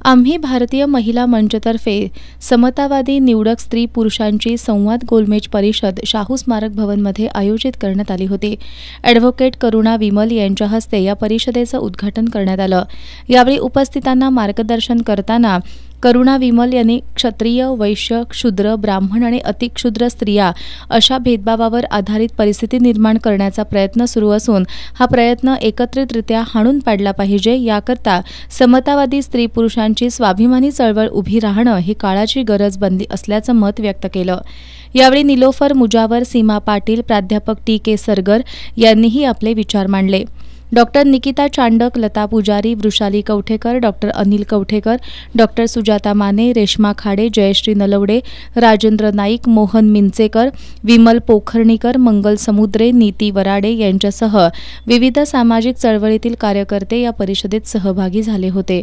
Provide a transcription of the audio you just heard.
आम्ही भारतीय महिला मंचतर्फे समतावादी निवडक स्त्री पुरुषांची संवाद गोलमेज परिषद शाहू स्मारक भवनमध्ये आयोजित करण्यात आली होती। ॲडव्होकेट करुणा विमल यांच्या हस्ते या परिषदेचं उद्घाटन करण्यात आलं। यावेळी उपस्थितांना मार्गदर्शन करताना करुणा विमल यांनी क्षत्रिय, वैश्य, क्षुद्र, ब्राह्मण आणि अतिक्षुद्र स्त्रिया अशा भेदभावावर आधारित परिस्थिती निर्माण करण्याचा प्रयत्न सुरू असून हा प्रयत्न एकत्रितरित्या हाणून पाडला पाहिजे। याकरता समतावादी स्त्री पुरुषांची स्वाभिमानी चळवळ उभी राहणं ही काळाची गरज बनली असल्याचं मत व्यक्त केलं। यावेळी निलोफर मुजावर, सीमा पाटील, प्राध्यापक टी.के. सरगर यांनीही आपले विचार मांडले। डॉक्टर निकिता चांडक, लता पुजारी, वृषाली कवठेकर, डॉक्टर अनिल कवठेकर, डॉक्टर सुजाता माने, रेश्मा खाडे, जयश्री नलवडे, राजेंद्र नाईक, मोहन मिंचेकर, विमल पोखर्णीकर, मंगल समुद्रे, नीती वराडे यांच्यासह विविध सामाजिक चळवळीतील कार्यकर्ते या परिषदेत सहभागी झाले होते।